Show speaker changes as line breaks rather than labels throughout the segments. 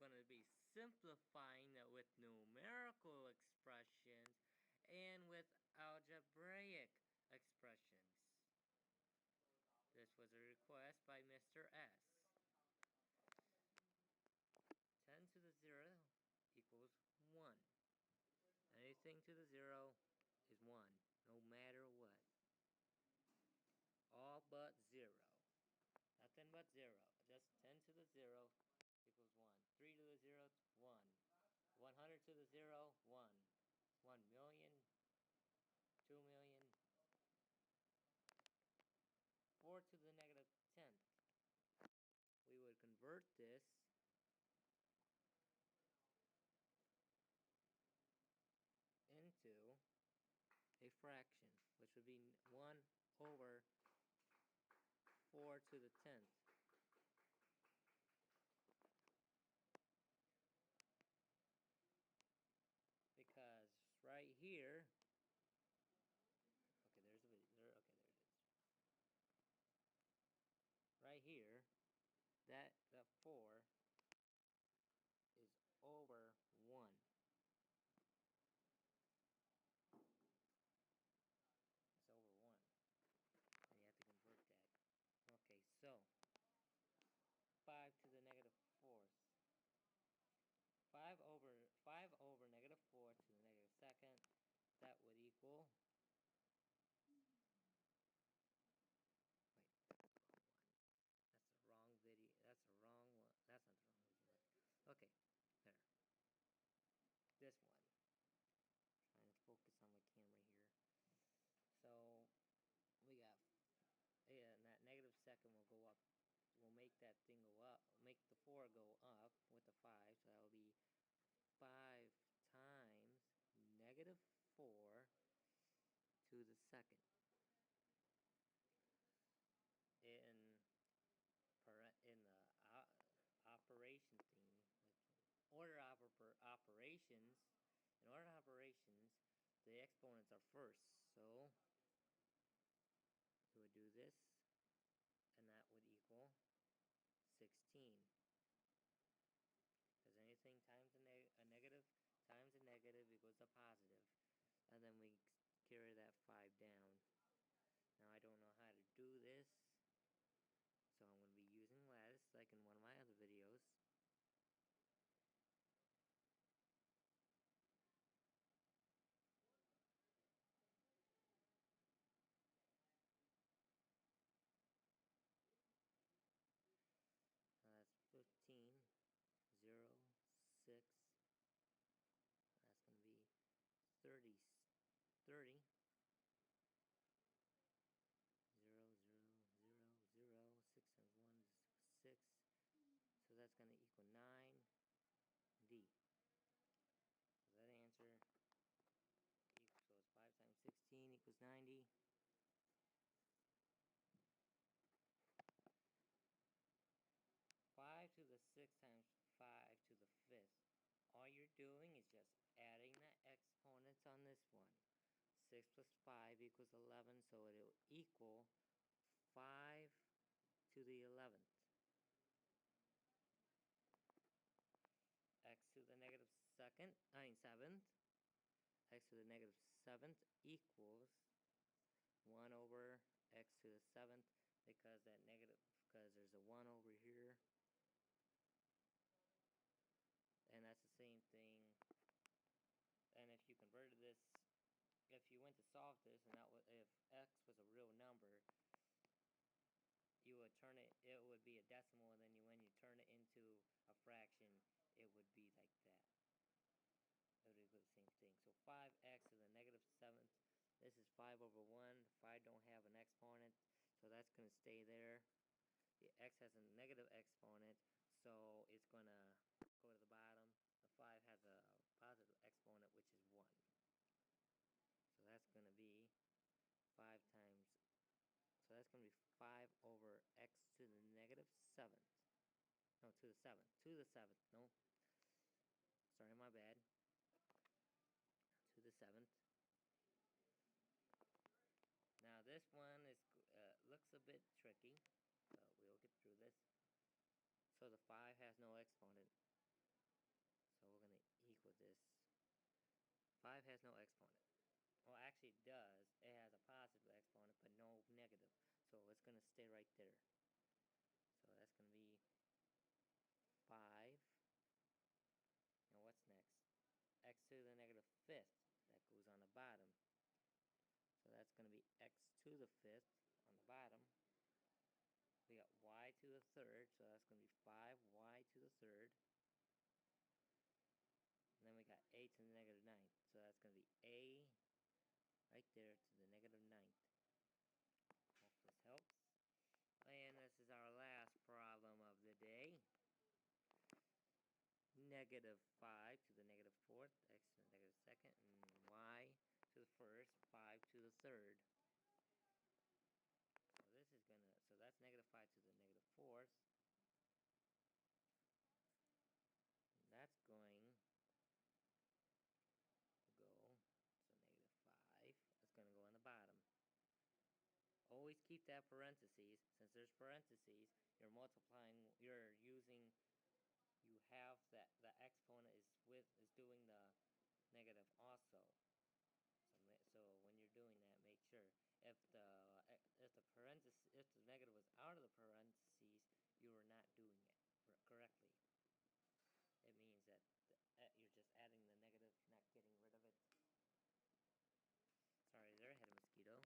going to be simplifying it with numerical expressions and with algebraic expressions. This was a request by Mr. S. 10 to the 0 equals 1. Anything to the 0 is 1, no matter what. All but 0. Nothing but 0. Just 10 to the 0 equals 1. 3 to the 0, 1. 100 to the 0, 1. 1 million, 2 million. 4 to the negative 10th. We would convert this into a fraction, which would be 1 over 4 to the 10th. Because right here, okay, there's a video. Okay, there it is. Right here, that 4 is over 1. It's over 1. And you have to convert that. Okay, so 5 to the negative 4th. 5 over negative 4 to the negative 2nd. That would equal. Wait, that's the wrong one. That's the wrong video. That's the wrong one. That's not the wrong video. Okay, there. This one. I'm trying to focus on my camera here. So we got, and that negative 2nd will go up. We'll make that thing go up. Make the 4 go up with the 5. So that will be 5 times negative 4 to the 2nd. In the operation thing, like order operations, in order operations, the exponents are first. So we would do this, and that would equal 16. Because anything times a negative times a negative equals a positive. And then we carry that 5 down. Now I don't know how to do this, so I'm going to be using lattice like in one of my other videos. That's 15, 0, 6. That's going to be 30, 30. 0, 0, 0, 0. 6 times 1 is 6. So that's going to equal 9D. So that answer equals 5 times 16 equals 90. Five to the 6 times 5 to the 5th. All you're doing is just adding the exponents on this one. 6 plus 5 equals 11, so it'll equal 5 to the 11th. X to the negative 7th. X to the negative 7th equals 1 over x to the 7th, because there's a 1 over here. And that's the same thing. And if you converted this, if you went to solve this, and if x was a real number, you would turn it. It would be a decimal, and then when you turn it into a fraction, it would be like that. It would equal the same thing. So 5x to the negative 7th. This is 5 over 1. 5 don't have an exponent, so that's going to stay there. The x has a negative exponent, so it's going to go to the bottom. The 5 has a positive exponent, which is 1. So that's going to be 5 times. So that's going to be 5 over x to the negative 7th. No, to the 7th. To the 7th. No. Sorry, my bad. To the 7th. Now this one is looks a bit tricky, but we'll get through this. So the 5 has no exponent. has no exponent. Well, actually it does. It has a positive exponent, but no negative. So it's going to stay right there. So that's going to be 5. And what's next? X to the negative fifth. That goes on the bottom. So that's going to be x to the fifth on the bottom. We got y to the third, so that's going to be 5y to the third. And then we got a to the negative ninth, so that's going to be a right there to the negative ninth. Hope this helps. And this is our last problem of the day. Negative 5 to the negative fourth, x to the negative second, and y to the first, 5 to the third. So that's negative 5 to the negative fourth. And that's going to go, so negative 5. It's going to go on the bottom. Always keep that parentheses. Since there's parentheses, you're multiplying, you're using, you have that the exponent is doing the negative also. So when you're doing that, make sure if the negative was out of the parentheses, you were not doing it correctly. It means that you're just adding the negative, not getting rid of it. Sorry, there, I had a mosquito.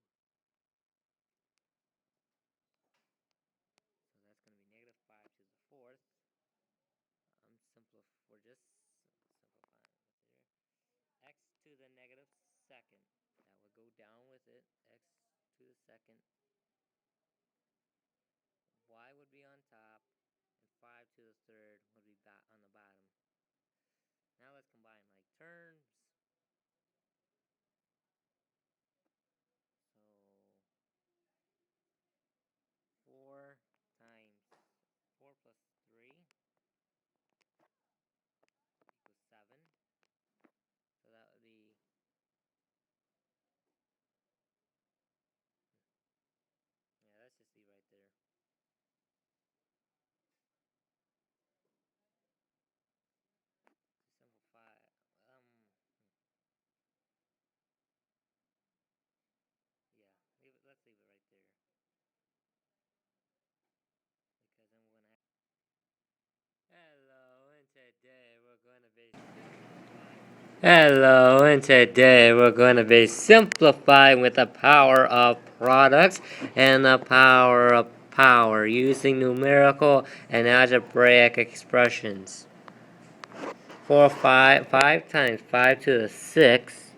So that's going to be negative 5 to the fourth. We're just simplifying here. X to the negative second. That would go down with it. X to the second. Y would be on top. And 5 to the third would be on the bottom. Now let's combine like terms. So 4 times 4 plus 3 equals 7. So that would be, yeah, let's just leave right there. To simplify, yeah, let's leave it right there. Because then we're going to have, Hello, and today we're going to be simplifying with the power of products and the power of power using numerical and algebraic expressions. 5 times 5 to the 6.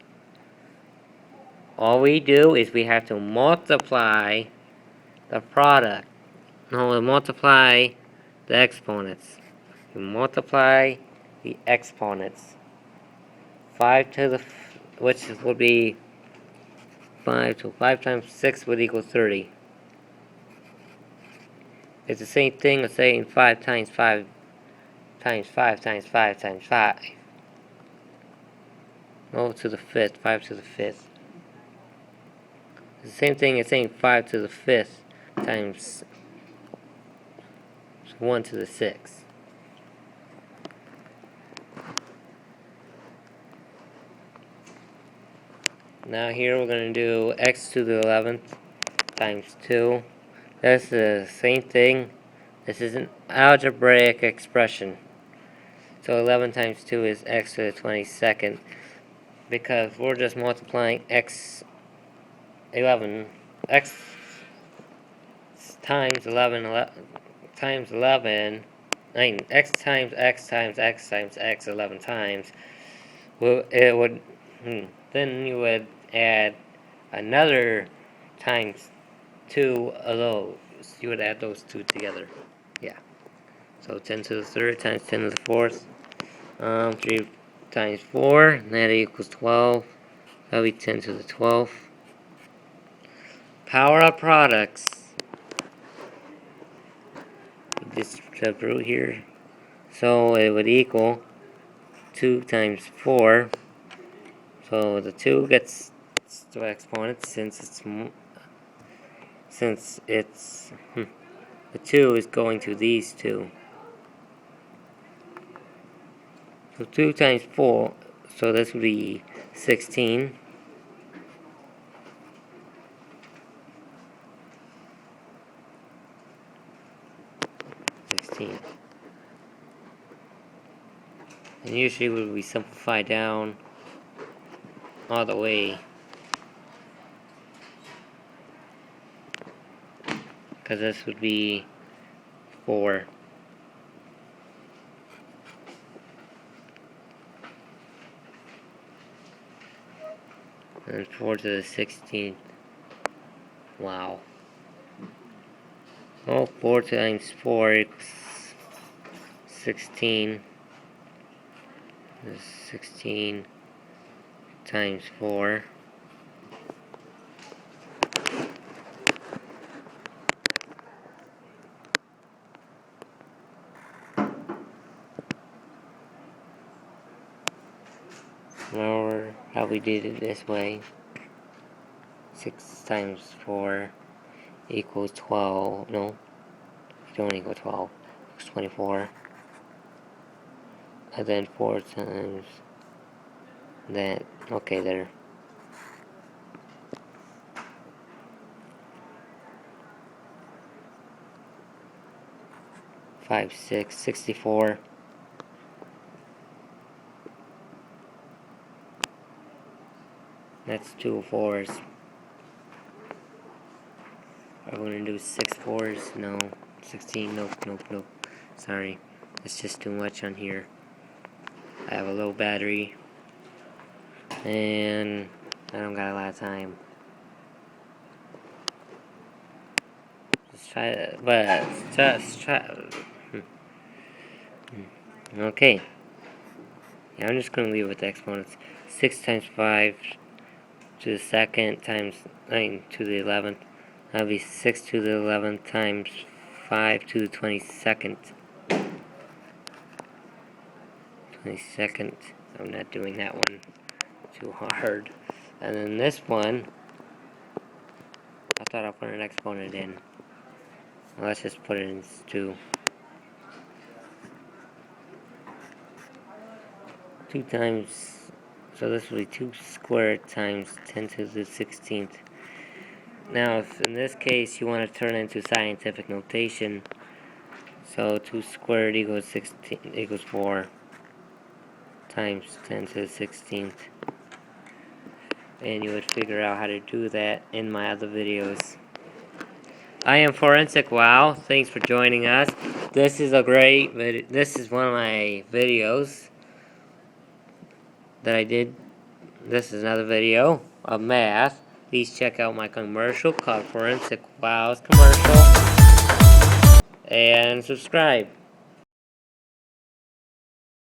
All we do is we have to multiply the product. No, we multiply the exponents. We multiply the exponents. 5 to the, which would be 5, so 5 times 6 would equal 30. It's the same thing as saying 5 times 5 times 5 times 5 times 5. No, to the fifth, 5 to the fifth. It's the same thing as saying 5 to the fifth times 1 to the sixth. Now here we're going to do x to the 11th times 2. That's the same thing. This is an algebraic expression. So 11 times 2 is x to the 22nd. Because we're just multiplying x times 11 times 11. I mean, x times x times x times x 11 times. Well, it would, then you would add another times 2 of those. You would add those two together. Yeah. So 10 to the third times 10 to the fourth. 3 times 4, and that equals 12. That'll be 10 to the 12th. Power of products. Just subroot here. So it would equal 2 times 4. So the 2 gets to exponent since it's the 2 is going to these two. So 2 times 4. So this would be 16. 16. And usually when we simplify down all the way, because this would be 4. And 4 to the 16th. Wow. Well, 4 times 4 equals 16. 16 times 4. Or how we did it this way. 6 times 4 equals 12. No, don't equal 12. It's 24. And then 4 times that. Okay, there. 5, 6, 64. That's 2 4s. Are we gonna do 6 4s? No. 16? Nope, nope, nope. Sorry. It's just too much on here. I have a low battery. And I don't got a lot of time. Let's try that. But just try. Okay. Yeah, I'm just gonna leave it with the exponents. 6 times 5 to the second times 9 to the 11th. That'll be 6 to the 11th times 5 to the 22nd. 22nd. I'm not doing that one too hard. And then this one, I thought I'll put an exponent in. Well, let's just put it in 2. 2 times, so this will be 2 squared times 10 to the 16th. Now, if in this case you want to turn it into scientific notation, so 2 squared equals 16 equals 4 times 10 to the 16th. And you would figure out how to do that in my other videos. I am Forensic Wow. Thanks for joining us. This is a great video. This is one of my videos that I did. This is another video of math. Please check out my commercial called Forensic Wow's Commercial. And subscribe.